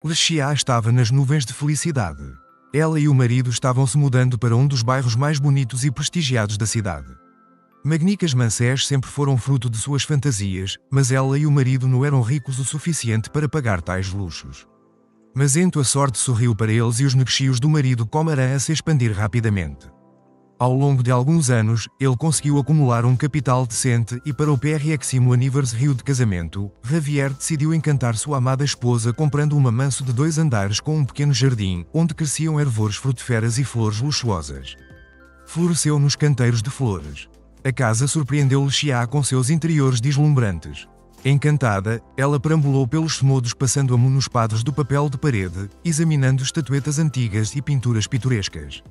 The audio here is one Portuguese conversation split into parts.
Lexia estava nas nuvens de felicidade. Ela e o marido estavam se mudando para um dos bairros mais bonitos e prestigiados da cidade. Magníficas mansés sempre foram fruto de suas fantasias, mas ela e o marido não eram ricos o suficiente para pagar tais luxos. Mas então a sorte sorriu para eles e os negócios do marido começaram a se expandir rapidamente. Ao longo de alguns anos, ele conseguiu acumular um capital decente e para o próximo aniversário de casamento, Javier decidiu encantar sua amada esposa comprando uma mansão de 2 andares com um pequeno jardim, onde cresciam ervores frutíferas e flores luxuosas. Floresceu nos canteiros de flores. A casa surpreendeu Lexia com seus interiores deslumbrantes. Encantada, ela perambulou pelos modos passando a mão nos quadros do papel de parede, examinando estatuetas antigas e pinturas pitorescas.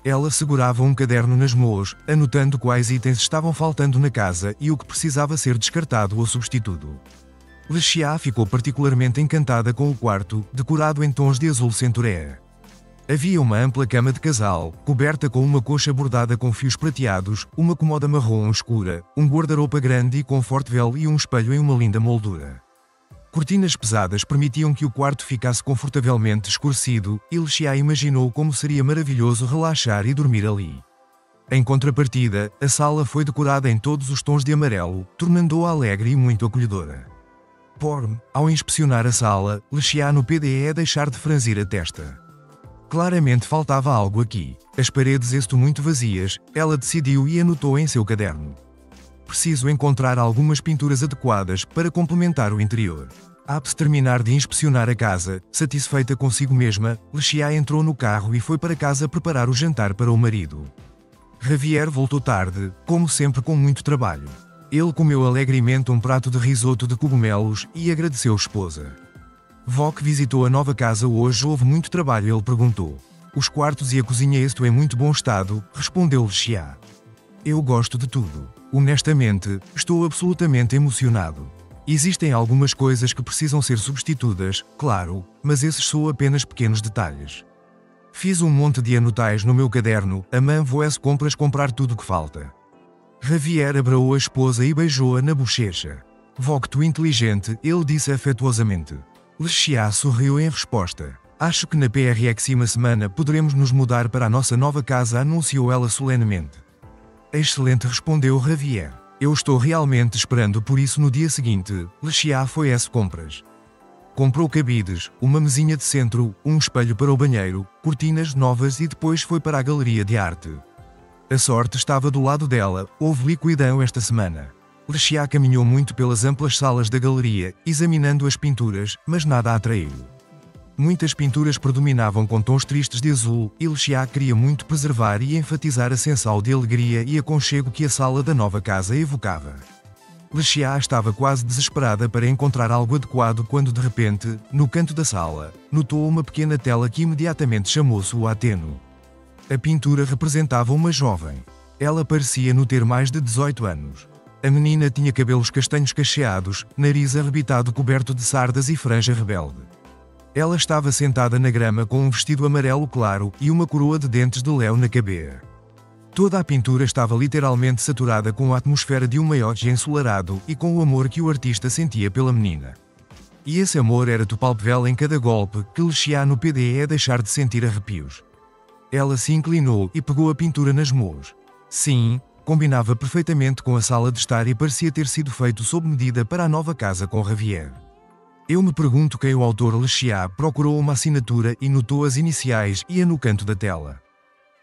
Ela segurava um caderno nas mãos, anotando quais itens estavam faltando na casa e o que precisava ser descartado ou substituído. Lexia ficou particularmente encantada com o quarto, decorado em tons de azul centurea. Havia uma ampla cama de casal, coberta com uma coxa bordada com fios prateados, uma comoda marrom escura, um guarda-roupa grande e confortável e um espelho em uma linda moldura. Cortinas pesadas permitiam que o quarto ficasse confortavelmente escurecido, e Lexia imaginou como seria maravilhoso relaxar e dormir ali. Em contrapartida, a sala foi decorada em todos os tons de amarelo, tornando-a alegre e muito acolhedora. Porém, ao inspecionar a sala, Lexia no PDE deixar de franzir a testa. Claramente faltava algo aqui. As paredes estão muito vazias, ela decidiu e anotou em seu caderno. Preciso encontrar algumas pinturas adequadas para complementar o interior. Após terminar de inspecionar a casa, satisfeita consigo mesma, Lexia entrou no carro e foi para casa preparar o jantar para o marido. Javier voltou tarde, como sempre com muito trabalho. Ele comeu alegremente um prato de risoto de cogumelos e agradeceu a esposa. Vó que visitou a nova casa hoje houve muito trabalho, ele perguntou. Os quartos e a cozinha estão em muito bom estado, respondeu Lexia. Eu gosto de tudo. Honestamente, estou absolutamente emocionado. Existem algumas coisas que precisam ser substituídas, claro, mas esses são apenas pequenos detalhes. Fiz um monte de anotais no meu caderno, amanhã vou às compras comprar tudo o que falta. Javier abraçou a esposa e beijou-a na bochecha. Vó que tu inteligente, ele disse afetuosamente. Lexia sorriu em resposta. Acho que na próxima semana poderemos nos mudar para a nossa nova casa, anunciou ela solenemente. Excelente, respondeu Javier. Eu estou realmente esperando por isso. No dia seguinte, Lexia foi às compras. Comprou cabides, uma mesinha de centro, um espelho para o banheiro, cortinas novas e depois foi para a galeria de arte. A sorte estava do lado dela, houve liquidão esta semana. Lexia caminhou muito pelas amplas salas da galeria, examinando as pinturas, mas nada a atraiu. Muitas pinturas predominavam com tons tristes de azul, e Lexia queria muito preservar e enfatizar a sensação de alegria e aconchego que a sala da nova casa evocava. Lexia estava quase desesperada para encontrar algo adequado quando de repente, no canto da sala, notou uma pequena tela que imediatamente chamou sua atenção. A pintura representava uma jovem. Ela parecia não ter mais de 18 anos. A menina tinha cabelos castanhos cacheados, nariz arrebitado coberto de sardas e franja rebelde. Ela estava sentada na grama com um vestido amarelo claro e uma coroa de dentes de leão na cabeça. Toda a pintura estava literalmente saturada com a atmosfera de um maiote ensolarado e com o amor que o artista sentia pela menina. E esse amor era palpável em cada golpe que Lexia no PDE deixar de sentir arrepios. Ela se inclinou e pegou a pintura nas mãos. Sim, combinava perfeitamente com a sala de estar e parecia ter sido feito sob medida para a nova casa com Javier. Eu me pergunto quem o autor. Lexia procurou uma assinatura e notou as iniciais e no canto da tela.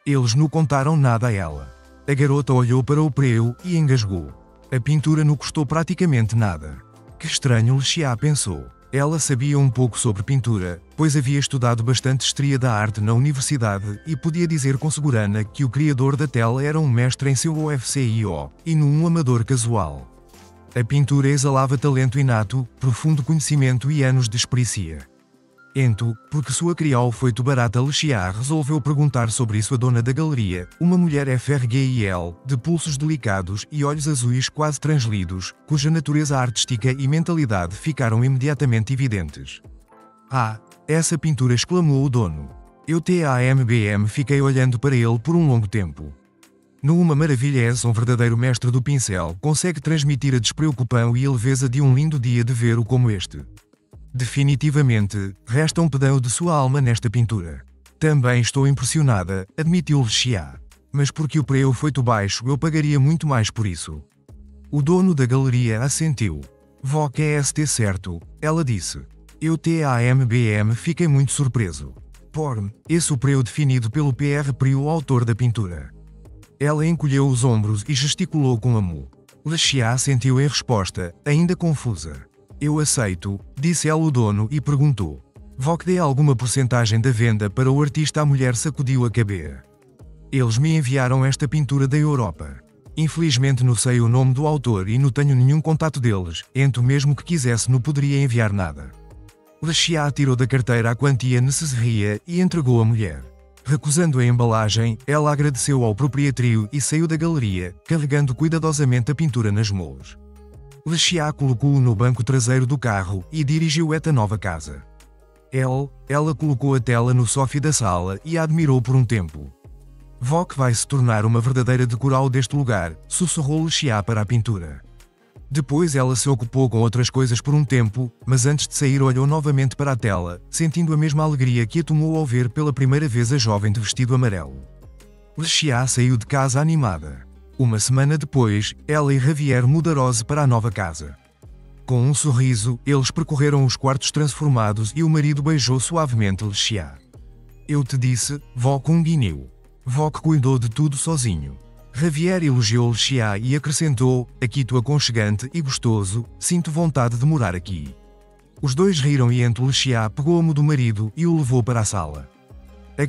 Eles não contaram nada a ela. A garota olhou para o preu e engasgou. A pintura não custou praticamente nada. Que estranho, Lexia pensou. Ela sabia um pouco sobre pintura, pois havia estudado bastante história da arte na universidade e podia dizer com segurança que o criador da tela era um mestre em seu OFCIO, e não um amador casual. A pintura exalava talento inato, profundo conhecimento e anos de experiência. Então, porque sua criol foi barata, Lexia resolveu perguntar sobre isso à dona da galeria, uma mulher frgil, de pulsos delicados e olhos azuis quase translidos, cuja natureza artística e mentalidade ficaram imediatamente evidentes. Ah, essa pintura, exclamou o dono. Eu fiquei olhando para ele por um longo tempo. Numa maravilha, és um verdadeiro mestre do pincel, consegue transmitir a despreocupação e a leveza de um lindo dia de ver-o como este. Definitivamente, resta um pedaço de sua alma nesta pintura. Também estou impressionada, admitiu Lexia. Mas porque o preço foi tão baixo, eu pagaria muito mais por isso. O dono da galeria assentiu. Voc é certo, ela disse. Eu fiquei muito surpreso. Por esse o preço definido pelo o autor da pintura. Ela encolheu os ombros e gesticulou com amor. Lexia assentiu em resposta, ainda confusa. Eu aceito, disse ela o dono e perguntou. Voc dê alguma porcentagem da venda para o artista? A mulher sacudiu a cabeça. Eles me enviaram esta pintura da Europa. Infelizmente não sei o nome do autor e não tenho nenhum contato deles, então mesmo que quisesse não poderia enviar nada. Lexia tirou da carteira a quantia necessária e entregou à mulher. Recusando a embalagem, ela agradeceu ao proprietário e saiu da galeria, carregando cuidadosamente a pintura nas mãos. Lexia colocou-o no banco traseiro do carro e dirigiu até a nova casa. Ela colocou a tela no sofá da sala e a admirou por um tempo. Voc vai se tornar uma verdadeira decoral deste lugar, sussurrou Lexia para a pintura. Depois ela se ocupou com outras coisas por um tempo, mas antes de sair olhou novamente para a tela, sentindo a mesma alegria que a tomou ao ver pela primeira vez a jovem de vestido amarelo. Lexia saiu de casa animada. Uma semana depois, ela e Javier mudaram-se para a nova casa. Com um sorriso, eles percorreram os quartos transformados e o marido beijou suavemente Lexia. Eu te disse, Voc guineu. Voc cuidou de tudo sozinho. Javier elogiou Lexia e acrescentou, aqui tu aconchegante e gostoso, sinto vontade de morar aqui. Os dois riram e então Lexia pegou-me do marido e o levou para a sala.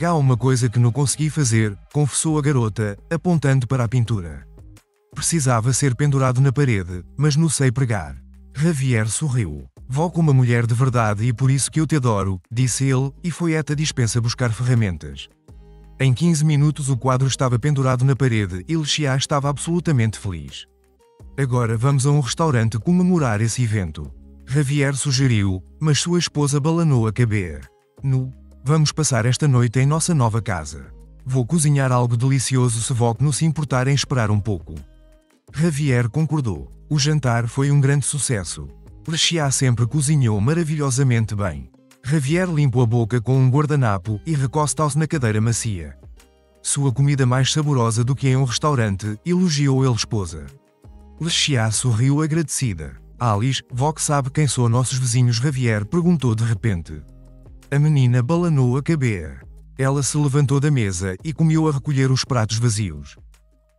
Há uma coisa que não consegui fazer, confessou a garota, apontando para a pintura. Precisava ser pendurado na parede, mas não sei pregar. Javier sorriu. Voc uma mulher de verdade e por isso que eu te adoro, disse ele, e foi até a dispensa buscar ferramentas. Em 15 minutos o quadro estava pendurado na parede e Lexia estava absolutamente feliz. Agora vamos a um restaurante comemorar esse evento. Javier sugeriu, mas sua esposa balanou a cabeça. Vamos passar esta noite em nossa nova casa. Vou cozinhar algo delicioso se Voc não se importar em esperar um pouco. Javier concordou. O jantar foi um grande sucesso. Lexia sempre cozinhou maravilhosamente bem. Javier limpou a boca com um guardanapo e recostou-se na cadeira macia. Sua comida mais saborosa do que em um restaurante, elogiou ele esposa. Lexia sorriu agradecida. Alice, Voc sabe quem são nossos vizinhos? Javier perguntou de repente. A menina balanou a cabeça. Ela se levantou da mesa e começou a recolher os pratos vazios.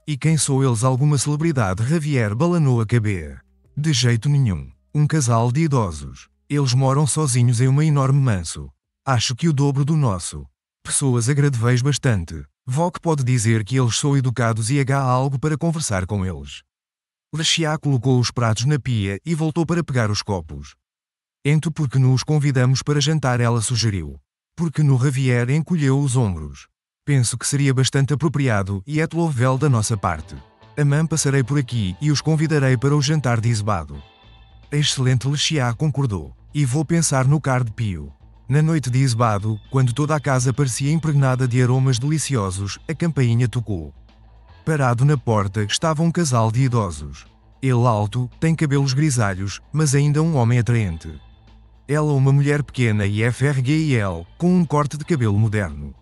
E quem são eles? Alguma celebridade? Javier balanou a cabeça. De jeito nenhum. Um casal de idosos. Eles moram sozinhos em uma enorme manso. Acho que o dobro do nosso. Pessoas agradáveis bastante. Voc pode dizer que eles são educados e há algo para conversar com eles. Lexia colocou os pratos na pia e voltou para pegar os copos. Então por que não os convidamos para jantar? Ela sugeriu. Porque no Javier encolheu os ombros. Penso que seria bastante apropriado e é louvável da nossa parte. Amanhã passarei por aqui e os convidarei para o jantar de Isbado. Excelente, Lexia concordou. E vou pensar no card pio. Na noite de Isbado, quando toda a casa parecia impregnada de aromas deliciosos, a campainha tocou. Parado na porta estava um casal de idosos. Ele alto, tem cabelos grisalhos, mas ainda um homem atraente. Ela uma mulher pequena e frgil, com um corte de cabelo moderno.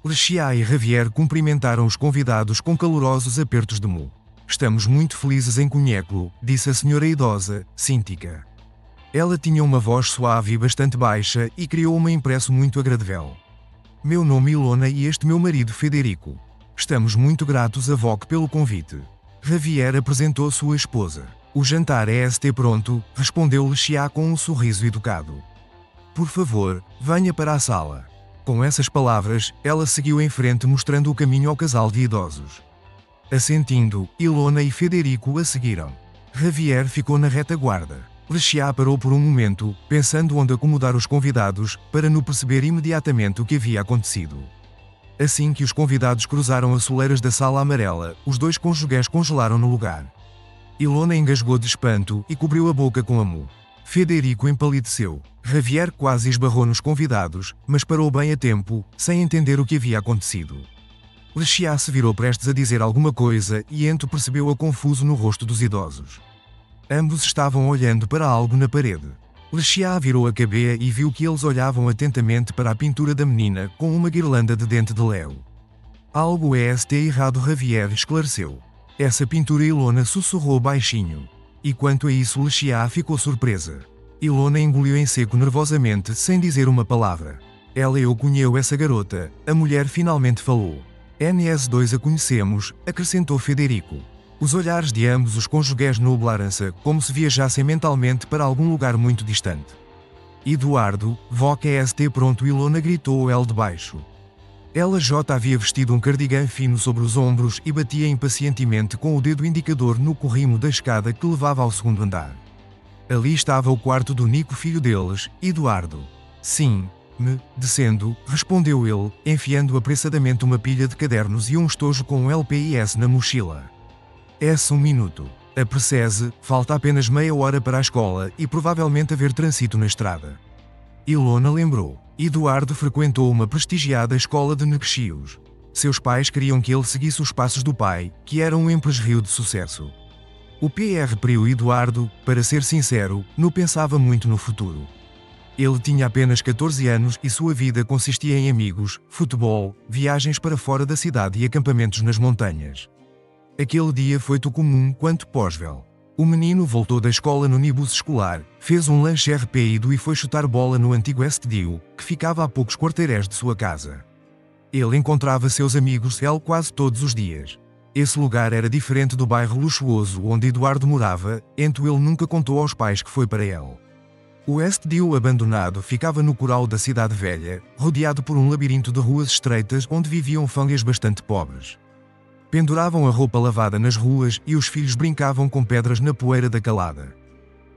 Lexia e Javier cumprimentaram os convidados com calorosos apertos de mão. Estamos muito felizes em conhecê-lo, disse a senhora idosa, Cíntica. Ela tinha uma voz suave e bastante baixa e criou uma impressão muito agradável. Meu nome é Ilona e este meu marido Federico. Estamos muito gratos a Voc pelo convite. Javier apresentou sua esposa. O jantar é pronto, respondeu Lexia com um sorriso educado. Por favor, venha para a sala. Com essas palavras, ela seguiu em frente mostrando o caminho ao casal de idosos. Assentindo, Ilona e Federico a seguiram. Javier ficou na retaguarda. Lexia parou por um momento, pensando onde acomodar os convidados, para não perceber imediatamente o que havia acontecido. Assim que os convidados cruzaram as soleiras da sala amarela, os dois cônjuges congelaram no lugar. Ilona engasgou de espanto e cobriu a boca com amor. Federico empalideceu. Javier quase esbarrou nos convidados, mas parou bem a tempo, sem entender o que havia acontecido. Lexia se virou prestes a dizer alguma coisa e então percebeu-a confuso no rosto dos idosos. Ambos estavam olhando para algo na parede. Lexia virou a cabeça e viu que eles olhavam atentamente para a pintura da menina com uma guirlanda de dente de leu. Algo est errado, Javier esclareceu. Essa pintura. Ilona sussurrou baixinho. E quanto a isso, Lexia ficou surpresa. Ilona engoliu em seco nervosamente sem dizer uma palavra. Eu conheço essa garota, a mulher finalmente falou. Nós a conhecemos, acrescentou Federico. Os olhares de ambos os cônjuges nublaram-se, como se viajassem mentalmente para algum lugar muito distante. Eduardo, voca est pronto, Ilona gritou ele de baixo. Ela já havia vestido um cardigã fino sobre os ombros e batia impacientemente com o dedo indicador no corrimo da escada que levava ao segundo andar. Ali estava o quarto do Nico, filho deles, Eduardo. Sim, descendo, respondeu ele, enfiando apressadamente uma pilha de cadernos e um estojo com um LPIS na mochila. Um minuto. Apresse-se, falta apenas meia hora para a escola e provavelmente haver trânsito na estrada. Ilona lembrou. Eduardo frequentou uma prestigiada escola de negocios. Seus pais queriam que ele seguisse os passos do pai, que era um empresário de sucesso. O Pro Eduardo, para ser sincero, não pensava muito no futuro. Ele tinha apenas 14 anos e sua vida consistia em amigos, futebol, viagens para fora da cidade e acampamentos nas montanhas. Aquele dia foi tão comum quanto pós-vel. O menino voltou da escola no ônibus escolar, fez um lanche rápido e foi chutar bola no antigo estádio, que ficava a poucos quarteirões de sua casa. Ele encontrava seus amigos quase todos os dias. Esse lugar era diferente do bairro luxuoso onde Eduardo morava, então ele nunca contou aos pais que foi para ele. O estádio abandonado ficava no coral da cidade velha, rodeado por um labirinto de ruas estreitas onde viviam famílias bastante pobres. Penduravam a roupa lavada nas ruas e os filhos brincavam com pedras na poeira da calada.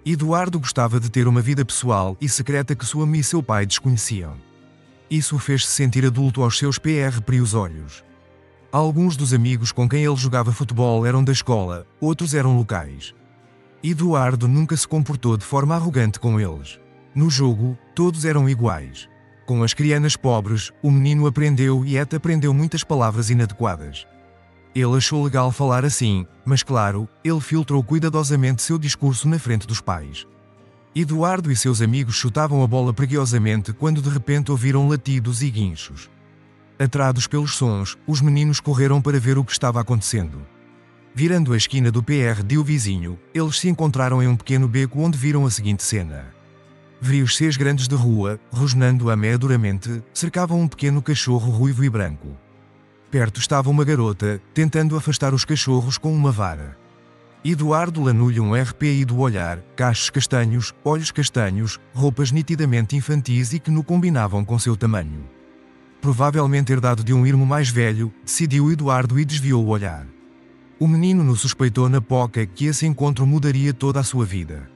Eduardo gostava de ter uma vida pessoal e secreta que sua mãe e seu pai desconheciam. Isso o fez-se sentir adulto aos seus prios olhos. Alguns dos amigos com quem ele jogava futebol eram da escola, outros eram locais. Eduardo nunca se comportou de forma arrogante com eles. No jogo, todos eram iguais. Com as crianças pobres, o menino aprendeu e aprendeu muitas palavras inadequadas. Ele achou legal falar assim, mas claro, ele filtrou cuidadosamente seu discurso na frente dos pais. Eduardo e seus amigos chutavam a bola preguiçosamente quando de repente ouviram latidos e guinchos. Atraídos pelos sons, os meninos correram para ver o que estava acontecendo. Virando a esquina do do vizinho, eles se encontraram em um pequeno beco onde viram a seguinte cena. Vários seis grandes de rua, rosnando ameaçadoramente, cercavam um pequeno cachorro ruivo e branco. Perto estava uma garota, tentando afastar os cachorros com uma vara. Eduardo lanulha um RPI do olhar, cachos castanhos, olhos castanhos, roupas nitidamente infantis e que não combinavam com seu tamanho. Provavelmente herdado de um irmão mais velho, decidiu Eduardo e desviou o olhar. O menino não suspeitou na poca que esse encontro mudaria toda a sua vida.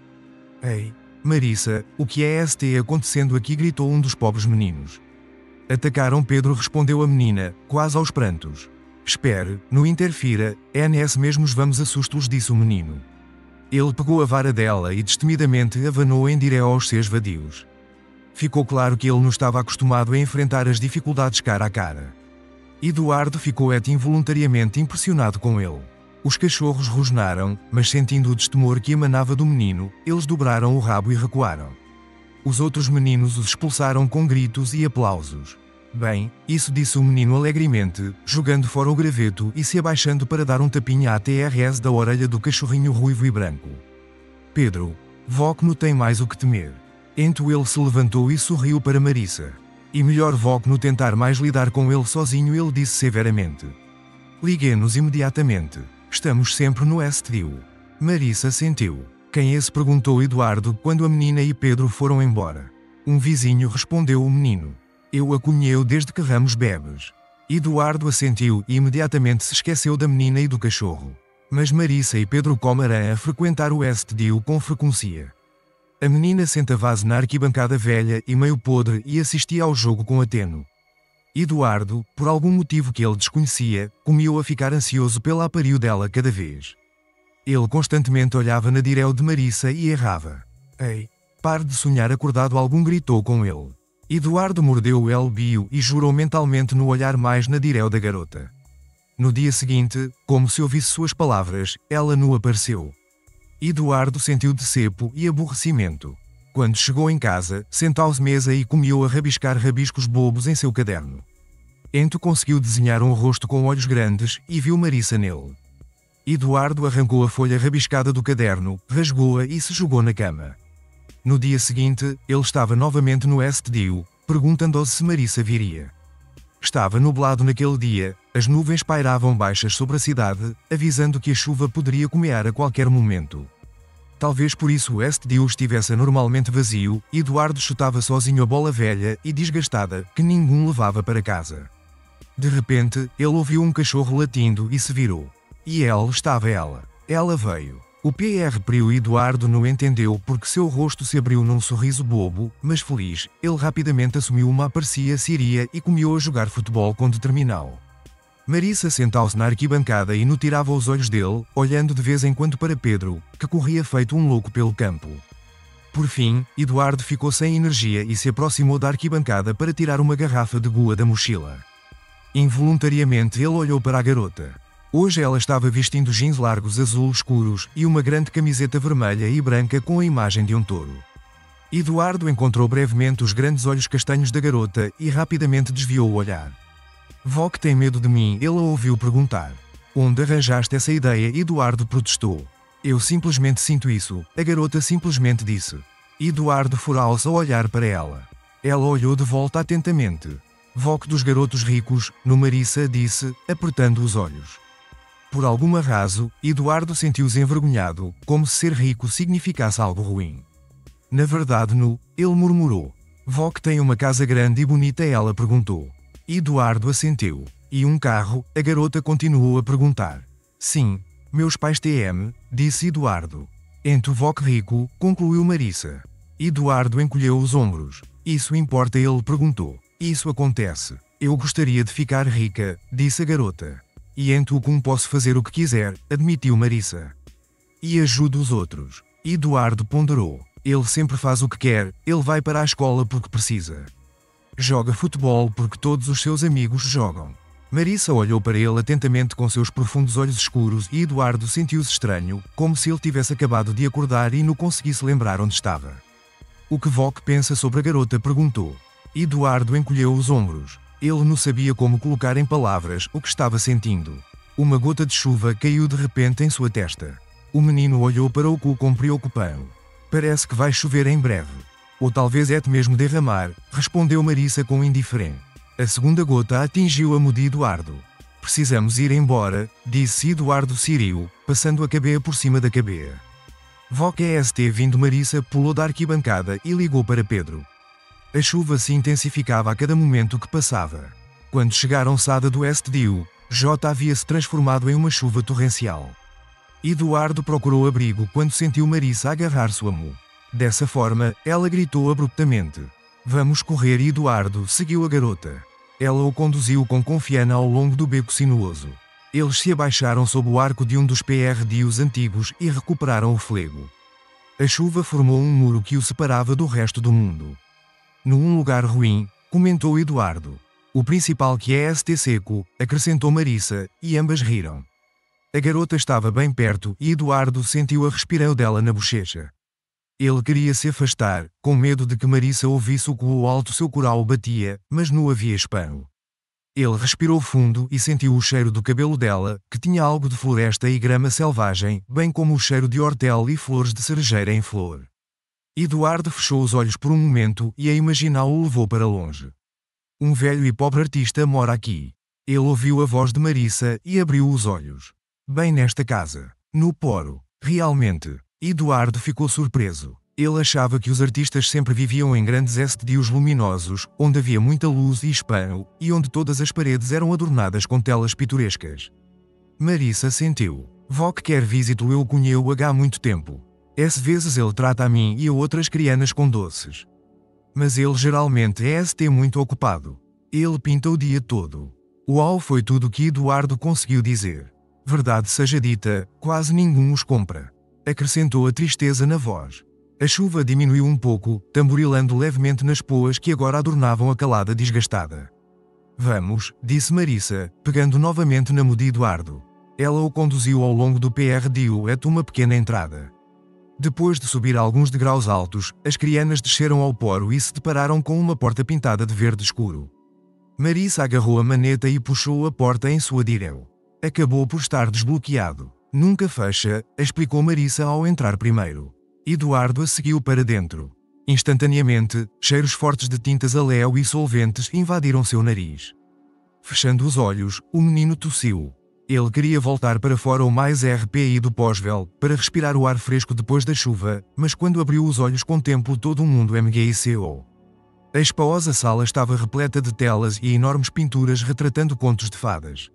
Ei, Marissa, o que é acontecendo aqui? Gritou um dos pobres meninos. Atacaram Pedro, respondeu a menina, quase aos prantos. Espere, não interfira, mesmos vamos assustos, disse o menino. Ele pegou a vara dela e destemidamente avanou em direção aos seus vadios. Ficou claro que ele não estava acostumado a enfrentar as dificuldades cara a cara. Eduardo ficou involuntariamente impressionado com ele. Os cachorros rosnaram, mas sentindo o destemor que emanava do menino, eles dobraram o rabo e recuaram. Os outros meninos os expulsaram com gritos e aplausos. Bem, isso, disse o menino alegremente, jogando fora o graveto e se abaixando para dar um tapinha à TRS da orelha do cachorrinho ruivo e branco. Pedro, Voc não tem mais o que temer. Então ele se levantou e sorriu para Marissa. E melhor Voc no tentar mais lidar com ele sozinho, ele disse severamente. Ligue-nos imediatamente. Estamos sempre no estádio. Marissa sentiu. Quem é esse? Perguntou Eduardo quando a menina e Pedro foram embora. Um vizinho, respondeu o menino. Eu a conheço desde que ramos bebes. Eduardo assentiu e imediatamente se esqueceu da menina e do cachorro. Mas Marissa e Pedro comeram a frequentar o estádio com frequência. A menina sentava-se na arquibancada velha e meio podre e assistia ao jogo com ateno. Eduardo, por algum motivo que ele desconhecia, começou a ficar ansioso pela apario dela cada vez. Ele constantemente olhava na direção de Marissa e errava. Ei, pare de sonhar acordado, algum gritou com ele. Eduardo mordeu o elbio e jurou mentalmente no olhar mais na direção da garota. No dia seguinte, como se ouvisse suas palavras, ela não apareceu. Eduardo sentiu decepção e aborrecimento. Quando chegou em casa, sentou-se à mesa e começou a rabiscar rabiscos bobos em seu caderno. Ento conseguiu desenhar um rosto com olhos grandes e viu Marissa nele. Eduardo arrancou a folha rabiscada do caderno, rasgou-a e se jogou na cama. No dia seguinte, ele estava novamente no estúdio, perguntando-se se Marissa viria. Estava nublado naquele dia, as nuvens pairavam baixas sobre a cidade, avisando que a chuva poderia começar a qualquer momento. Talvez por isso o estúdio estivesse anormalmente vazio, e Eduardo chutava sozinho a bola velha e desgastada, que ninguém levava para casa. De repente, ele ouviu um cachorro latindo e se virou. E estava ela. Ela veio. O Pr. Eduardo não entendeu porque seu rosto se abriu num sorriso bobo, mas feliz. Ele rapidamente assumiu uma aparência síria e começou a jogar futebol com determinação. Marissa sentou-se na arquibancada e não tirava os olhos dele, olhando de vez em quando para Pedro, que corria feito um louco pelo campo. Por fim, Eduardo ficou sem energia e se aproximou da arquibancada para tirar uma garrafa de gua da mochila. Involuntariamente ele olhou para a garota. Hoje ela estava vestindo jeans largos azul escuros e uma grande camiseta vermelha e branca com a imagem de um touro. Eduardo encontrou brevemente os grandes olhos castanhos da garota e rapidamente desviou o olhar. "Vó que tem medo de mim?" ele a ouviu perguntar. "Onde arranjaste essa ideia?" Eduardo protestou. "Eu simplesmente sinto isso", a garota simplesmente disse. Eduardo furou-se a olhar para ela. Ela olhou de volta atentamente. "Vó que dos garotos ricos", no Marissa disse, apertando os olhos. Por alguma razão, Eduardo sentiu-se envergonhado, como se ser rico significasse algo ruim. "Na verdade, ele murmurou. "Vó que tem uma casa grande e bonita?" ela perguntou. Eduardo assenteu. "E um carro?" a garota continuou a perguntar. "Sim, meus pais têm", disse Eduardo. "Então vó que rico", concluiu Marissa. Eduardo encolheu os ombros. "Isso importa?" ele perguntou. "Isso acontece. Eu gostaria de ficar rica", disse a garota. "E então como posso fazer o que quiser?" admitiu Marissa. "E ajudo os outros." Eduardo ponderou. "Ele sempre faz o que quer, ele vai para a escola porque precisa. Joga futebol porque todos os seus amigos jogam." Marissa olhou para ele atentamente com seus profundos olhos escuros e Eduardo sentiu-se estranho, como se ele tivesse acabado de acordar e não conseguisse lembrar onde estava. "O que vó que pensa sobre a garota?" perguntou. Eduardo encolheu os ombros. Ele não sabia como colocar em palavras o que estava sentindo. Uma gota de chuva caiu de repente em sua testa. O menino olhou para o cu com preocupação. "Parece que vai chover em breve. Ou talvez é mesmo derramar", respondeu Marissa com indiferente. A segunda gota atingiu a mão de Eduardo. "Precisamos ir embora", disse Eduardo Sírio, passando a cabeça por cima da cabeça. "Vó que vindo." Marissa pulou da arquibancada e ligou para Pedro. A chuva se intensificava a cada momento que passava. Quando chegaram à sada do estúdio, J havia se transformado em uma chuva torrencial. Eduardo procurou abrigo quando sentiu Marissa agarrar sua mão. Dessa forma, ela gritou abruptamente. "Vamos correr!" e Eduardo seguiu a garota. Ela o conduziu com confiança ao longo do beco sinuoso. Eles se abaixaram sob o arco de um dos prédios antigos e recuperaram o fôlego. A chuva formou um muro que o separava do resto do mundo. "Num lugar ruim", comentou Eduardo. "O principal que é seco", acrescentou Marissa, e ambas riram. A garota estava bem perto e Eduardo sentiu a respiração dela na bochecha. Ele queria se afastar, com medo de que Marissa ouvisse o quão alto seu coral batia, mas não havia espão. Ele respirou fundo e sentiu o cheiro do cabelo dela, que tinha algo de floresta e grama selvagem, bem como o cheiro de hortel e flores de cerejeira em flor. Eduardo fechou os olhos por um momento e a imaginá-lo o levou para longe. "Um velho e pobre artista mora aqui." Ele ouviu a voz de Marissa e abriu os olhos. "Bem nesta casa. No Poro." Realmente. Eduardo ficou surpreso. Ele achava que os artistas sempre viviam em grandes estúdios luminosos, onde havia muita luz e espão, e onde todas as paredes eram adornadas com telas pitorescas. Marissa sentiu. "Vó que quer visito eu conheço há muito tempo. Às vezes ele trata a mim e a outras crianças com doces. Mas ele geralmente é muito ocupado. Ele pinta o dia todo." Uau, foi tudo o que Eduardo conseguiu dizer. Verdade seja dita, quase ninguém os compra. Acrescentou a tristeza na voz. A chuva diminuiu um pouco, tamborilando levemente nas poas que agora adornavam a calada desgastada. "Vamos", disse Marissa, pegando novamente na mão de Eduardo. Ela o conduziu ao longo do prédio até uma pequena entrada. Depois de subir alguns degraus altos, as crianas desceram ao poro e se depararam com uma porta pintada de verde escuro. Marissa agarrou a maneta e puxou a porta em sua direção. Acabou por estar desbloqueado. Nunca fecha, explicou Marissa ao entrar primeiro. Eduardo a seguiu para dentro. Instantaneamente, cheiros fortes de tintas a léu e solventes invadiram seu nariz. Fechando os olhos, o menino tossiu. Ele queria voltar para fora o mais rápido possível, para respirar o ar fresco depois da chuva, mas quando abriu os olhos contemplou todo o mundo MGICO. A espaosa sala estava repleta de telas e enormes pinturas retratando contos de fadas.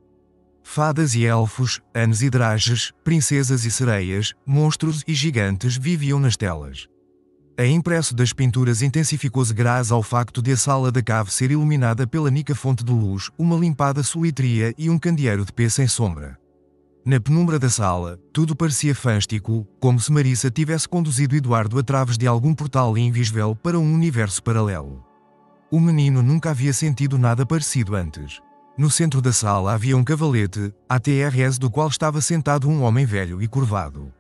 Fadas e elfos, anos e drages, princesas e sereias, monstros e gigantes viviam nas telas. A impresso das pinturas intensificou-se graças ao facto de a sala da cave ser iluminada pela única fonte de luz, uma limpada solitria e um candeeiro de pé sem sombra. Na penumbra da sala, tudo parecia fânstico, como se Marissa tivesse conduzido Eduardo através de algum portal invisível para um universo paralelo. O menino nunca havia sentido nada parecido antes. No centro da sala havia um cavalete, atrás do qual estava sentado um homem velho e curvado.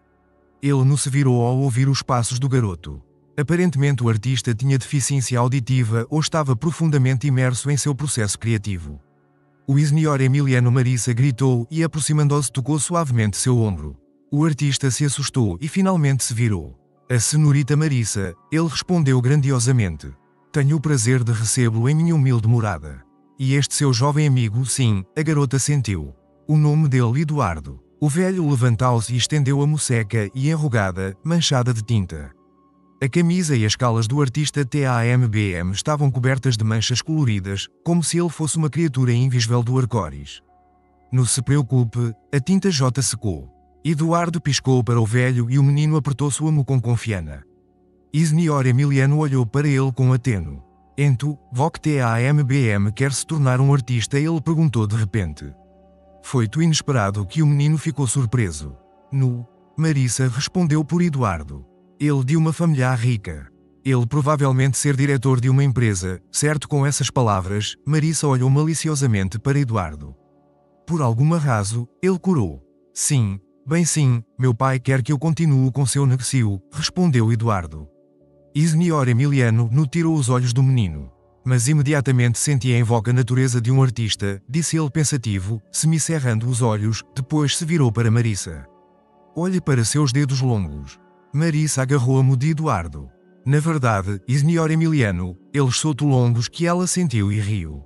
Ele não se virou ao ouvir os passos do garoto. Aparentemente o artista tinha deficiência auditiva ou estava profundamente imerso em seu processo criativo. O senhor Emiliano Marissa gritou e aproximando-se tocou suavemente seu ombro. O artista se assustou e finalmente se virou. A senhorita Marissa, ele respondeu grandiosamente. Tenho o prazer de recebê-lo em minha humilde morada. E este seu jovem amigo, sim, a garota sentiu. O nome dele Eduardo. O velho levantou-se e estendeu a moceca e enrugada, manchada de tinta. A camisa e as calas do artista TAMBM estavam cobertas de manchas coloridas, como se ele fosse uma criatura invisível do arco-íris. Não se preocupe, a tinta J secou. Eduardo piscou para o velho e o menino apertou sua mão com confiança. E senhor Emiliano olhou para ele com ateno. Ento, voc TAMBM quer se tornar um artista? Ele perguntou de repente. Foi tão inesperado que o menino ficou surpreso. No, Marissa respondeu por Eduardo. Ele de uma família rica. Ele provavelmente ser diretor de uma empresa, certo? Com essas palavras, Marissa olhou maliciosamente para Eduardo. Por alguma razão, ele corou. Sim, bem sim, meu pai quer que eu continue com seu negócio, respondeu Eduardo. E senhor Emiliano não tirou os olhos do menino. Mas imediatamente sentia em voga a natureza de um artista, disse ele pensativo, semicerrando os olhos, depois se virou para Marissa. Olhe para seus dedos longos. Marissa agarrou a mão de Eduardo. Na verdade, e senhor Emiliano, eles são tão longos que ela sentiu e riu.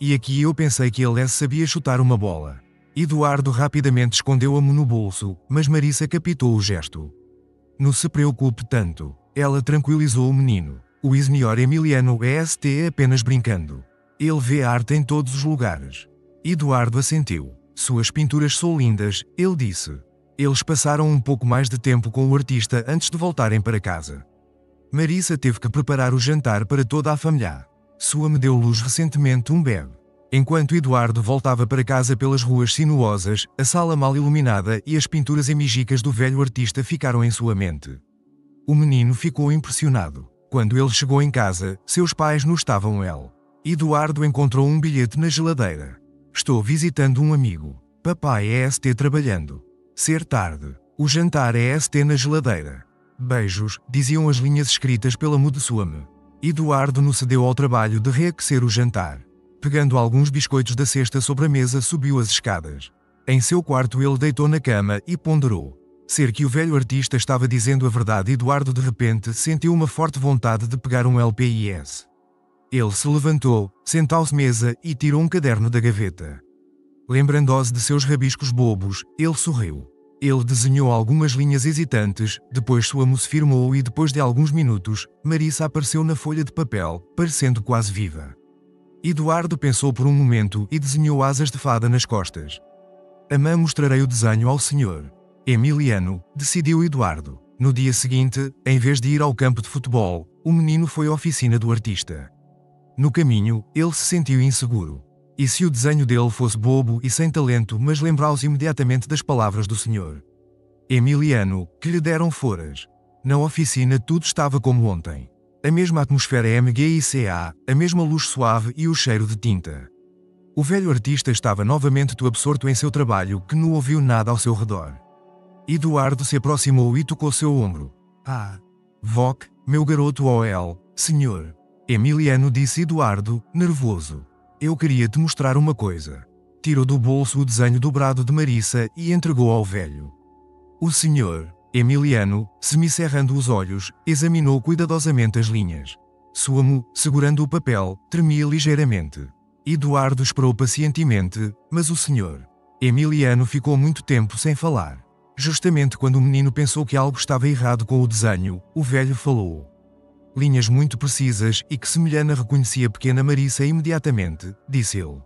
E aqui eu pensei que ele sabia chutar uma bola. Eduardo rapidamente escondeu a mão no bolso, mas Marissa captou o gesto. Não se preocupe tanto. Ela tranquilizou o menino. O senhor Emiliano é apenas brincando. Ele vê arte em todos os lugares. Eduardo assentiu. Suas pinturas são lindas, ele disse. Eles passaram um pouco mais de tempo com o artista antes de voltarem para casa. Marissa teve que preparar o jantar para toda a família. Sua me deu luz recentemente um bebê. Enquanto Eduardo voltava para casa pelas ruas sinuosas, a sala mal iluminada e as pinturas emígicas do velho artista ficaram em sua mente. O menino ficou impressionado. Quando ele chegou em casa, seus pais não estavam ele. Eduardo encontrou um bilhete na geladeira. Estou visitando um amigo. Papai é trabalhando. Ser tarde. O jantar é na geladeira. Beijos, diziam as linhas escritas pela mão de sua mãe. Eduardo não se deu ao trabalho de reaquecer o jantar. Pegando alguns biscoitos da cesta sobre a mesa, subiu as escadas. Em seu quarto ele deitou na cama e ponderou. Ser que o velho artista estava dizendo a verdade. Eduardo de repente sentiu uma forte vontade de pegar um LPIS. Ele se levantou, sentou-se à mesa e tirou um caderno da gaveta. Lembrando-se de seus rabiscos bobos, ele sorriu. Ele desenhou algumas linhas hesitantes, depois sua mão se firmou e depois de alguns minutos, Marissa apareceu na folha de papel, parecendo quase viva. Eduardo pensou por um momento e desenhou asas de fada nas costas. Amã, mostrarei o desenho ao senhor Emiliano, decidiu Eduardo. No dia seguinte, em vez de ir ao campo de futebol, o menino foi à oficina do artista. No caminho, ele se sentiu inseguro. E se o desenho dele fosse bobo e sem talento, mas lembrou-se imediatamente das palavras do senhor Emiliano, que lhe deram foras. Na oficina tudo estava como ontem. A mesma atmosfera MGICA, a mesma luz suave e o cheiro de tinta. O velho artista estava novamente tão absorto em seu trabalho que não ouviu nada ao seu redor. Eduardo se aproximou e tocou seu ombro. Ah, Voc, meu garoto OL, senhor. Emiliano disse Eduardo, nervoso. Eu queria te mostrar uma coisa. Tirou do bolso o desenho dobrado de Marissa e entregou ao velho. O senhor, Emiliano, semicerrando os olhos, examinou cuidadosamente as linhas. Sua mão, segurando o papel, tremia ligeiramente. Eduardo esperou pacientemente, mas o senhor Emiliano ficou muito tempo sem falar. Justamente quando o menino pensou que algo estava errado com o desenho, o velho falou. Linhas muito precisas e que Semilhana reconhecia a pequena Marissa imediatamente, disse ele.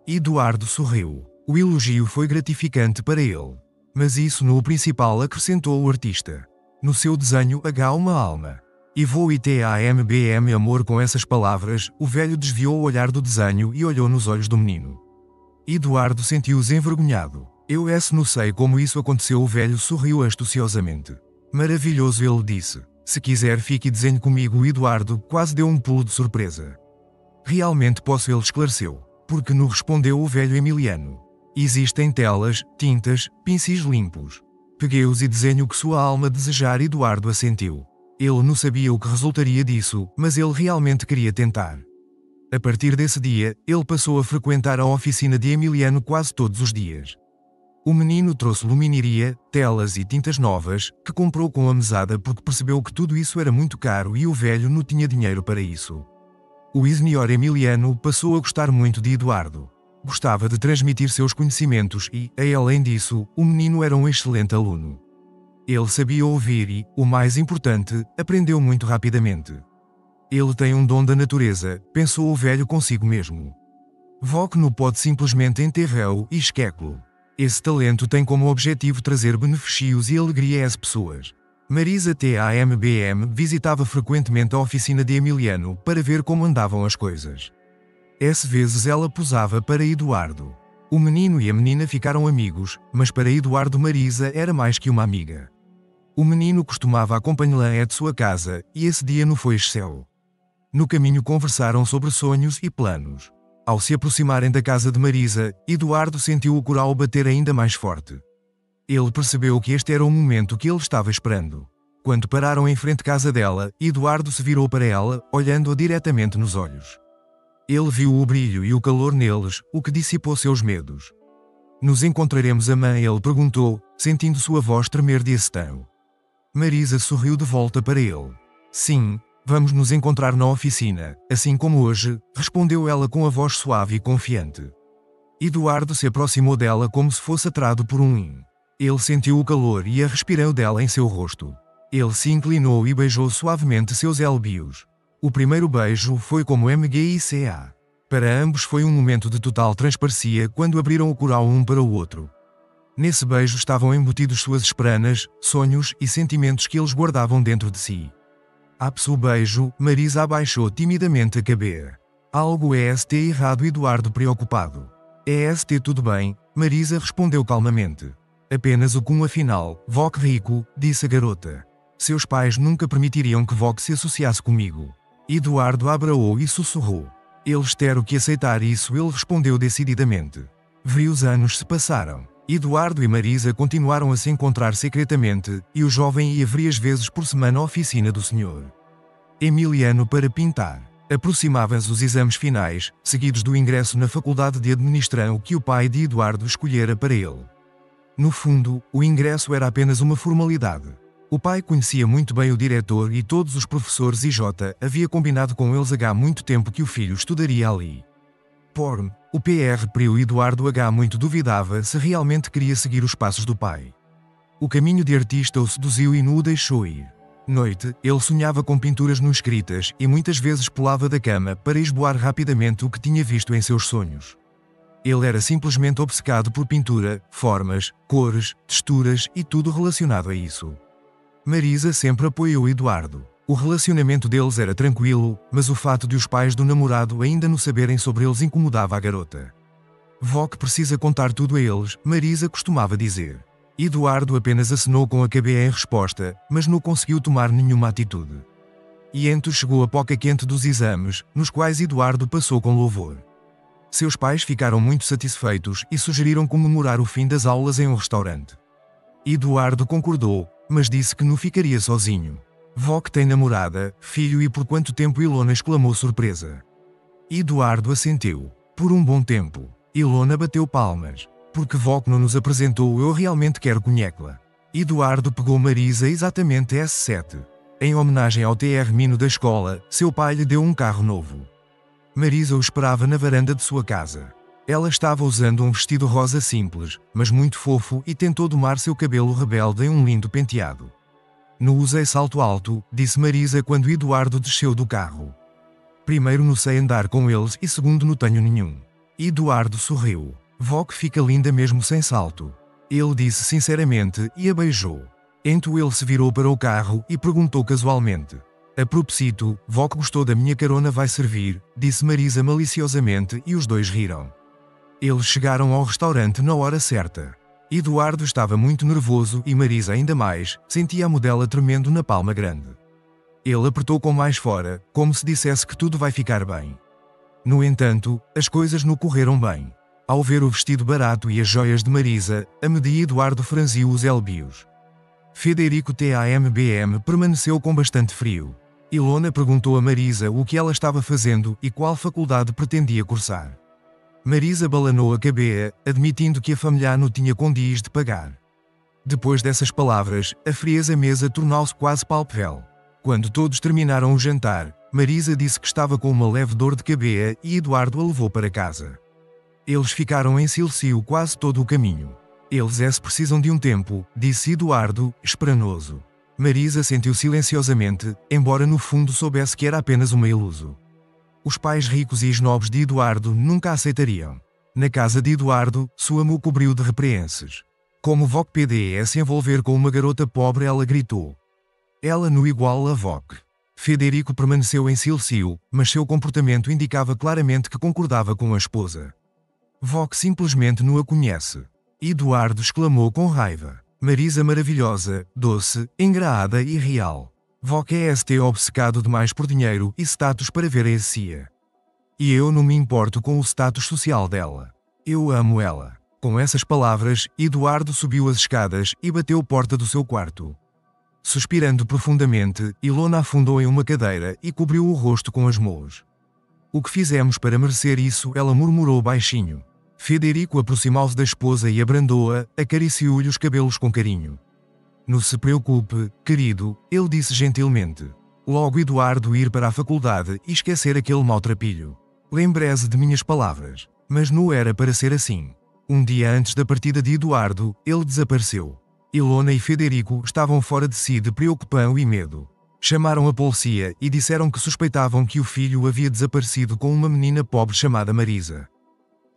Eduardo sorriu. O elogio foi gratificante para ele. Mas isso não o principal, acrescentou o artista. No seu desenho há uma alma. E vou itambm amor. Com essas palavras, o velho desviou o olhar do desenho e olhou nos olhos do menino. Eduardo sentiu-se envergonhado. Eu não sei como isso aconteceu. O velho sorriu astuciosamente. Maravilhoso, ele disse. Se quiser fique e desenhe comigo. Eduardo quase deu um pulo de surpresa. Realmente posso, ele esclareceu. Porque não, respondeu o velho Emiliano. Existem telas, tintas, pincéis limpos. Peguei-os e desenho o que sua alma desejar. Eduardo assentiu. Ele não sabia o que resultaria disso, mas ele realmente queria tentar. A partir desse dia, ele passou a frequentar a oficina de Emiliano quase todos os dias. O menino trouxe luminária, telas e tintas novas, que comprou com a mesada porque percebeu que tudo isso era muito caro e o velho não tinha dinheiro para isso. O senhor Emiliano passou a gostar muito de Eduardo. Gostava de transmitir seus conhecimentos e, além disso, o menino era um excelente aluno. Ele sabia ouvir e, o mais importante, aprendeu muito rapidamente. Ele tem um dom da natureza, pensou o velho consigo mesmo. Voc não pode simplesmente enterrá-lo e esquecê-lo. Esse talento tem como objetivo trazer benefícios e alegria às pessoas. Marisa Tambm visitava frequentemente a oficina de Emiliano para ver como andavam as coisas. Às vezes ela posava para Eduardo. O menino e a menina ficaram amigos, mas para Eduardo Marisa era mais que uma amiga. O menino costumava acompanhá-la de sua casa, e esse dia não foi excesso. No caminho conversaram sobre sonhos e planos. Ao se aproximarem da casa de Marisa, Eduardo sentiu o coração bater ainda mais forte. Ele percebeu que este era o momento que ele estava esperando. Quando pararam em frente à casa dela, Eduardo se virou para ela, olhando-a diretamente nos olhos. Ele viu o brilho e o calor neles, o que dissipou seus medos. Nos encontraremos amanhã? Ele perguntou, sentindo sua voz tremer de excitação. Marisa sorriu de volta para ele. Sim, vamos nos encontrar na oficina, assim como hoje, respondeu ela com a voz suave e confiante. Eduardo se aproximou dela como se fosse atraído por um imã. Ele sentiu o calor e a respiração dela em seu rosto. Ele se inclinou e beijou suavemente seus lábios. O primeiro beijo foi como MGICA. Para ambos foi um momento de total transparência quando abriram o coração um para o outro. Nesse beijo estavam embutidos suas esperanças, sonhos e sentimentos que eles guardavam dentro de si. Após o beijo, Marisa abaixou timidamente a cabeça. Algo errado. Eduardo preocupado. Tudo bem, Marisa respondeu calmamente. Apenas o com afinal, Voc rico, disse a garota. Seus pais nunca permitiriam que Voc se associasse comigo. Eduardo abraou e sussurrou. Eles terão que aceitar isso, ele respondeu decididamente. Vários anos se passaram. Eduardo e Marisa continuaram a se encontrar secretamente, e o jovem ia várias vezes por semana à oficina do senhor Emiliano para pintar. Aproximavam-se os exames finais, seguidos do ingresso na faculdade de administração que o pai de Eduardo escolhera para ele. No fundo, o ingresso era apenas uma formalidade. O pai conhecia muito bem o diretor e todos os professores e havia combinado com eles há muito tempo que o filho estudaria ali. Porém, o Pr. Eduardo muito duvidava se realmente queria seguir os passos do pai. O caminho de artista o seduziu e não o deixou ir. Noite, ele sonhava com pinturas não escritas e muitas vezes pulava da cama para esboar rapidamente o que tinha visto em seus sonhos. Ele era simplesmente obcecado por pintura, formas, cores, texturas e tudo relacionado a isso. Marisa sempre apoiou Eduardo. O relacionamento deles era tranquilo, mas o fato de os pais do namorado ainda não saberem sobre eles incomodava a garota. Voc precisa contar tudo a eles, Marisa costumava dizer. Eduardo apenas acenou com a cabeça em resposta, mas não conseguiu tomar nenhuma atitude. E então chegou a época quente dos exames, nos quais Eduardo passou com louvor. Seus pais ficaram muito satisfeitos e sugeriram comemorar o fim das aulas em um restaurante. Eduardo concordou, mas disse que não ficaria sozinho. Vok tem namorada, filho e por quanto tempo? Ilona exclamou surpresa. Eduardo assentiu. Por um bom tempo. Ilona bateu palmas. Porque Vok não nos apresentou, eu realmente quero conhecê-la. Eduardo pegou Marisa exatamente S7. Em homenagem ao termino da escola, seu pai lhe deu um carro novo. Marisa o esperava na varanda de sua casa. Ela estava usando um vestido rosa simples, mas muito fofo e tentou domar seu cabelo rebelde em um lindo penteado. Não usei salto alto, disse Marisa quando Eduardo desceu do carro. Primeiro não sei andar com eles e segundo não tenho nenhum. Eduardo sorriu. Vok fica linda mesmo sem salto. Ele disse sinceramente e a beijou. Então ele se virou para o carro e perguntou casualmente. A propósito, Vok gostou da minha carona, vai servir, disse Marisa maliciosamente e os dois riram. Eles chegaram ao restaurante na hora certa. Eduardo estava muito nervoso e Marisa ainda mais, sentia a modela tremendo na palma grande. Ele apertou com mais fora, como se dissesse que tudo vai ficar bem. No entanto, as coisas não correram bem. Ao ver o vestido barato e as joias de Marisa, a medir Eduardo franziu os elbios. Federico TAMBM permaneceu com bastante frio. Ilona perguntou a Marisa o que ela estava fazendo e qual faculdade pretendia cursar. Marisa balanou a cabeça, admitindo que a família não tinha condições de pagar. Depois dessas palavras, a frieza mesa tornou-se quase palpável. Quando todos terminaram o jantar, Marisa disse que estava com uma leve dor de cabeça e Eduardo a levou para casa. Eles ficaram em silêncio quase todo o caminho. Eles precisam de um tempo, disse Eduardo, esperançoso. Marisa sentiu silenciosamente, embora no fundo soubesse que era apenas uma ilusão. Os pais ricos e esnobos de Eduardo nunca aceitariam. Na casa de Eduardo, sua mão cobriu de repreensas. Como Vok PDE se envolver com uma garota pobre, ela gritou. Ela no igual a Vok. Federico permaneceu em silêncio, mas seu comportamento indicava claramente que concordava com a esposa. Vok simplesmente não a conhece. Eduardo exclamou com raiva. Marisa maravilhosa, doce, engraçada e real. Vok é obcecado demais por dinheiro e status para ver a Cia. E eu não me importo com o status social dela. Eu amo ela. Com essas palavras, Eduardo subiu as escadas e bateu a porta do seu quarto. Suspirando profundamente, Ilona afundou em uma cadeira e cobriu o rosto com as mãos. O que fizemos para merecer isso? Ela murmurou baixinho. Federico aproximou-se da esposa e abrandou-a, acariciou-lhe os cabelos com carinho. Não se preocupe, querido, ele disse gentilmente. Logo Eduardo ir para a faculdade e esquecer aquele maltrapilho. Lembre-se de minhas palavras. Mas não era para ser assim. Um dia antes da partida de Eduardo, ele desapareceu. Ilona e Federico estavam fora de si de preocupação e medo. Chamaram a polícia e disseram que suspeitavam que o filho havia desaparecido com uma menina pobre chamada Marisa.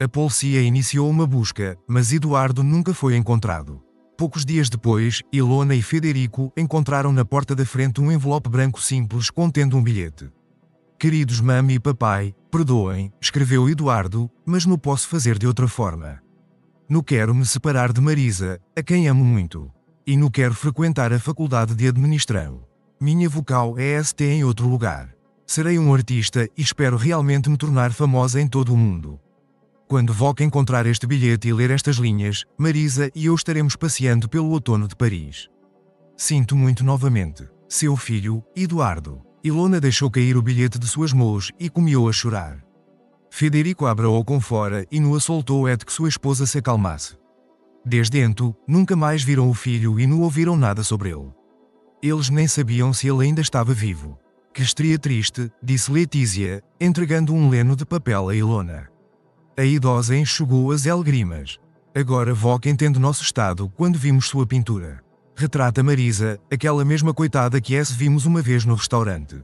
A polícia iniciou uma busca, mas Eduardo nunca foi encontrado. Poucos dias depois, Ilona e Federico encontraram na porta da frente um envelope branco simples contendo um bilhete. Queridos mãe e papai, perdoem, escreveu Eduardo, mas não posso fazer de outra forma. Não quero me separar de Marisa, a quem amo muito. E não quero frequentar a faculdade de administração. Minha vocal é em outro lugar. Serei um artista e espero realmente me tornar famosa em todo o mundo. Quando Vok encontrar este bilhete e ler estas linhas, Marisa e eu estaremos passeando pelo outono de Paris. Sinto muito novamente. Seu filho, Eduardo. Ilona deixou cair o bilhete de suas mãos e começou a chorar. Federico abraou com fora e não a soltou até que sua esposa se acalmasse. Desde então, nunca mais viram o filho e não ouviram nada sobre ele. Eles nem sabiam se ele ainda estava vivo. Que estria triste, disse Letícia, entregando um leno de papel a Ilona. A idosa enxugou as lágrimas. Agora Vok entende nosso estado quando vimos sua pintura. Retrata Marisa, aquela mesma coitada que vimos uma vez no restaurante.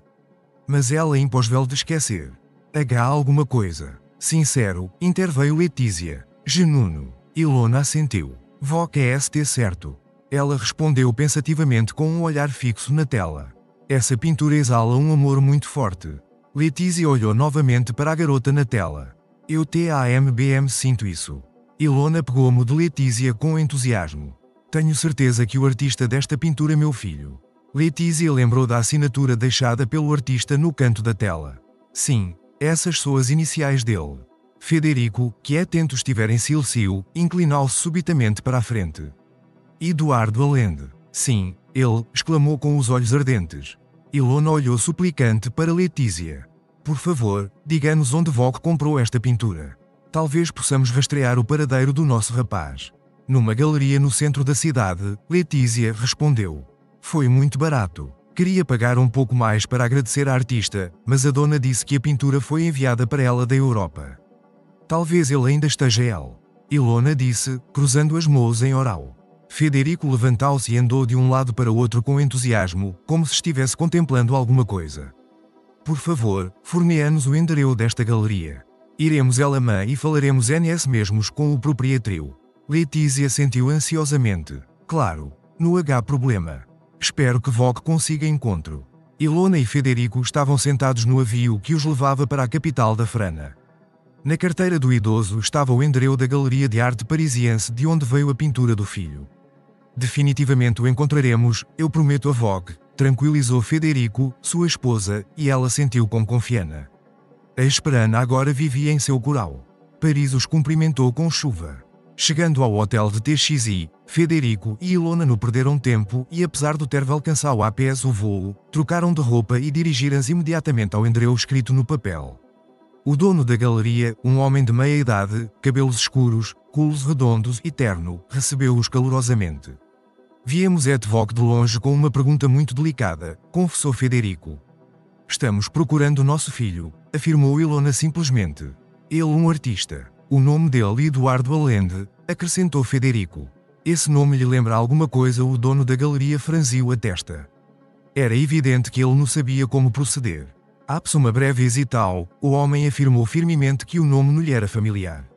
Mas ela impôs-lhe de esquecer. Há alguma coisa. Sincero, interveio Letícia. Genuíno. Ilona assentiu. Vok é certo. Ela respondeu pensativamente com um olhar fixo na tela. Essa pintura exala um amor muito forte. Letícia olhou novamente para a garota na tela. Eu sinto isso. Ilona pegou-me de Letícia com entusiasmo. Tenho certeza que o artista desta pintura é meu filho. Letícia lembrou da assinatura deixada pelo artista no canto da tela. Sim, essas são as iniciais dele. Federico, que atento estiver em silêncio, inclinou-se subitamente para a frente. Eduardo Allende. Sim, Ele exclamou com os olhos ardentes. Ilona olhou suplicante para Letícia. Por favor, diga-nos onde Vogue comprou esta pintura. Talvez possamos rastrear o paradeiro do nosso rapaz. Numa galeria no centro da cidade, Letícia respondeu. Foi muito barato. Queria pagar um pouco mais para agradecer à artista, mas a dona disse que a pintura foi enviada para ela da Europa. Talvez ele ainda esteja ela. Ilona disse, cruzando as mãos em oral. Federico levantou-se e andou de um lado para o outro com entusiasmo, como se estivesse contemplando alguma coisa. Por favor, forneia-nos o endereço desta galeria. Iremos ela mãe e falaremos NS mesmos com o proprietário. Letícia sentiu ansiosamente. Claro, no H problema. Espero que Vogue consiga encontro. Ilona e Federico estavam sentados no avião que os levava para a capital da França. Na carteira do idoso estava o endereço da Galeria de Arte Parisiense de onde veio a pintura do filho. Definitivamente o encontraremos, eu prometo a Vogue, tranquilizou Federico, sua esposa, e ela sentiu com confiança. A Esperana agora vivia em seu coral. Paris os cumprimentou com chuva. Chegando ao hotel de TXI, Federico e Ilona não perderam tempo e, apesar de ter alcançado a pés o voo, trocaram de roupa e dirigiram-se imediatamente ao endereço escrito no papel. O dono da galeria, um homem de meia idade, cabelos escuros, culos redondos e terno, recebeu-os calorosamente. Viemos et Vogue de longe com uma pergunta muito delicada, confessou Federico. Estamos procurando o nosso filho, afirmou Ilona simplesmente. Ele um artista. O nome dele Eduardo Allende, acrescentou Federico. Esse nome lhe lembra alguma coisa? O dono da galeria franziu a testa. Era evidente que ele não sabia como proceder. Após uma breve hesitação, o homem afirmou firmemente que o nome não lhe era familiar.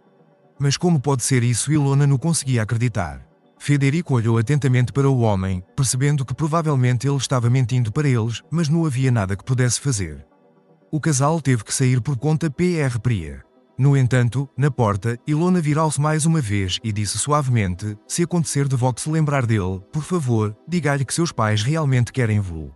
Mas como pode ser isso? Ilona não conseguia acreditar. Federico olhou atentamente para o homem, percebendo que provavelmente ele estava mentindo para eles, mas não havia nada que pudesse fazer. O casal teve que sair por conta própria. No entanto, na porta, Ilona virou-se mais uma vez e disse suavemente, se acontecer de Vogue se lembrar dele, por favor, diga-lhe que seus pais realmente querem vê-lo.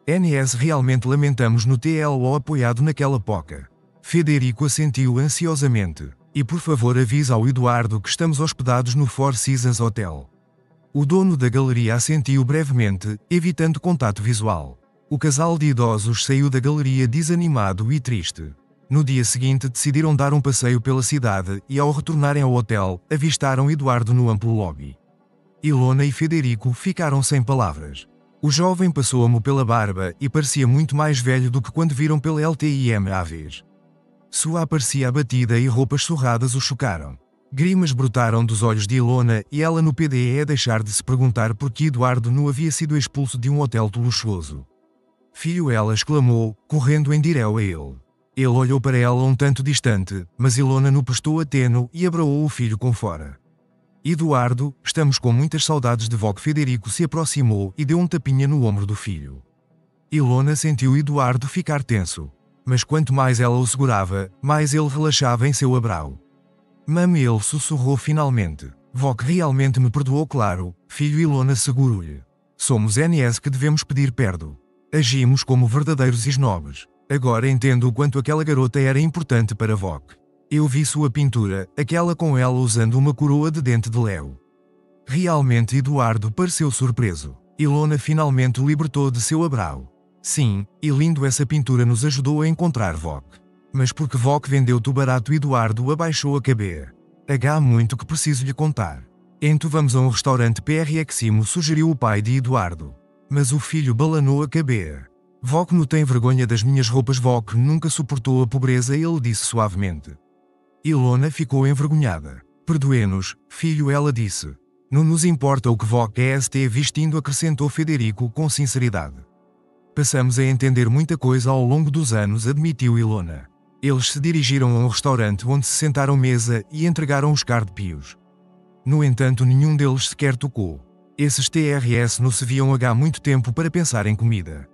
NS realmente lamentamos no TLO apoiado naquela poca. Federico assentiu ansiosamente. E por favor avise ao Eduardo que estamos hospedados no Four Seasons Hotel. O dono da galeria assentiu brevemente, evitando contato visual. O casal de idosos saiu da galeria desanimado e triste. No dia seguinte decidiram dar um passeio pela cidade e ao retornarem ao hotel, avistaram Eduardo no amplo lobby. Ilona e Federico ficaram sem palavras. O jovem passou-me pela barba e parecia muito mais velho do que quando viram pela LTIM vez. Sua aparência abatida e roupas surradas o chocaram. Grimas brotaram dos olhos de Ilona e ela no PDE deixar de se perguntar por que Eduardo não havia sido expulso de um hotel luxuoso. Filho, ela exclamou, correndo em direção a ele. Ele olhou para ela um tanto distante, mas Ilona não prestou ateno e abraçou o filho com fora. Eduardo, estamos com muitas saudades de Vogue. Federico se aproximou e deu um tapinha no ombro do filho. Ilona sentiu Eduardo ficar tenso. Mas quanto mais ela o segurava, mais ele relaxava em seu abraço. Mãe, ele sussurrou finalmente. Vogue realmente me perdoou, claro, filho. Ilona segurou-lhe. Somos NS que devemos pedir perdão. Agimos como verdadeiros snobs. Agora entendo o quanto aquela garota era importante para Vogue. Eu vi sua pintura, aquela com ela usando uma coroa de dente de leão. Realmente Eduardo pareceu surpreso. Ilona finalmente o libertou de seu abraço. Sim, e lindo, essa pintura nos ajudou a encontrar Vogue. Mas porque Vogue vendeu-te barato? Eduardo abaixou a cabeça. Há muito que preciso lhe contar. Então vamos a um restaurante PRXimo, sugeriu o pai de Eduardo. Mas o filho balanou a cabeça. Vogue não tem vergonha das minhas roupas. Vogue nunca suportou a pobreza, ele disse suavemente. Ilona ficou envergonhada. Perdoe-nos, filho, ela disse. Não nos importa o que Vogue est vestindo, acrescentou Federico com sinceridade. Passamos a entender muita coisa ao longo dos anos, admitiu Ilona. Eles se dirigiram a um restaurante onde se sentaram à mesa e entregaram os cardápios. No entanto, nenhum deles sequer tocou. Esses TRS não se viam há muito tempo para pensar em comida.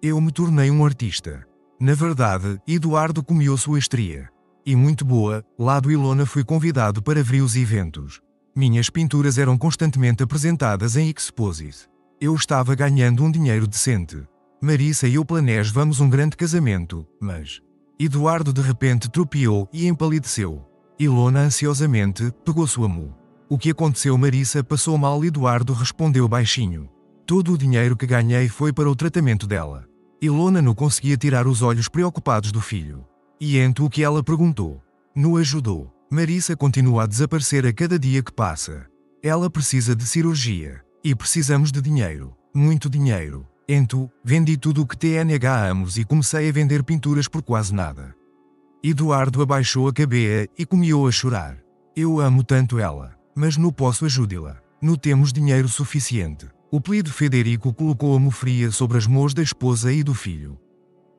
Eu me tornei um artista. Na verdade, Eduardo comeu sua estria. E muito boa, lá do Ilona fui convidado para vários eventos. Minhas pinturas eram constantemente apresentadas em exposes. Eu estava ganhando um dinheiro decente. Marissa e eu planejamos um grande casamento, mas... Eduardo de repente tropeou e empalideceu. Ilona ansiosamente pegou sua mão. O que aconteceu? Marissa passou mal. Eduardo respondeu baixinho. Todo o dinheiro que ganhei foi para o tratamento dela. Ilona não conseguia tirar os olhos preocupados do filho. E então o que ela perguntou? Não ajudou. Marissa continua a desaparecer a cada dia que passa. Ela precisa de cirurgia. E precisamos de dinheiro. Muito dinheiro. Então, vendi tudo o que tnhamos e comecei a vender pinturas por quase nada. Eduardo abaixou a cabeça e começou a chorar. Eu amo tanto ela, mas não posso ajudá-la. Não temos dinheiro suficiente. O pedido Federico colocou a mão fria sobre as mãos da esposa e do filho.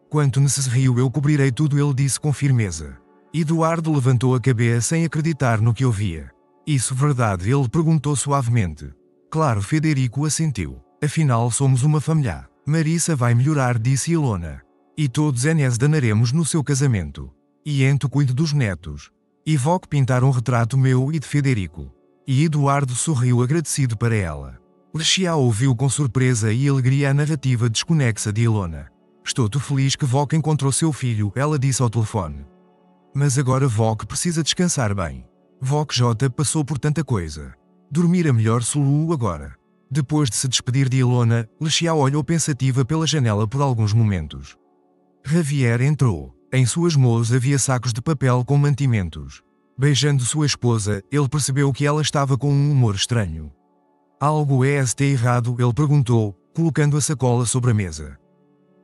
Quanto necessário eu cobrirei tudo, ele disse com firmeza. Eduardo levantou a cabeça sem acreditar no que ouvia. Isso verdade? Ele perguntou suavemente. Claro, Federico assentiu. Afinal somos uma família. Marissa vai melhorar, disse Ilona. E todos nós danaremos no seu casamento. E ento cuido dos netos. E vou pintar um retrato meu e de Federico. E Eduardo sorriu agradecido para ela. Lucia ouviu com surpresa e alegria a narrativa desconexa de Ilona. Estou feliz que Voc encontrou seu filho, ela disse ao telefone. Mas agora Voc precisa descansar bem. Voc J passou por tanta coisa. Dormir a melhor soluço agora. Depois de se despedir de Ilona, Lucia olhou pensativa pela janela por alguns momentos. Javier entrou. Em suas mãos havia sacos de papel com mantimentos. Beijando sua esposa, ele percebeu que ela estava com um humor estranho. Algo está errado? Ele perguntou, colocando a sacola sobre a mesa.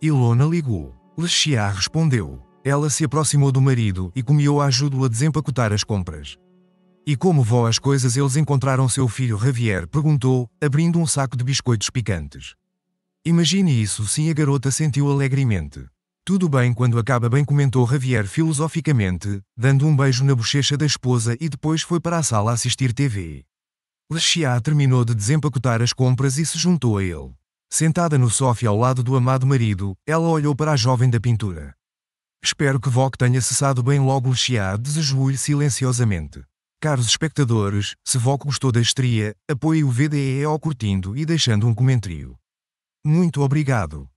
Ilona ligou. Lucia respondeu. Ela se aproximou do marido e começou a ajudá-lo a desempacotar as compras. E como vão as coisas? Eles encontraram seu filho? Javier perguntou, abrindo um saco de biscoitos picantes. Imagine isso, sim, a garota sentiu alegremente. Tudo bem quando acaba bem, comentou Javier filosoficamente, dando um beijo na bochecha da esposa e depois foi para a sala assistir TV. Lucia terminou de desempacotar as compras e se juntou a ele. Sentada no sofá ao lado do amado marido, ela olhou para a jovem da pintura. Espero que Voc tenha cessado bem logo. Lucia desejou-lhe silenciosamente. Caros espectadores, se Voc gostou da estreia, apoie o VDE ao curtindo e deixando um comentário. Muito obrigado.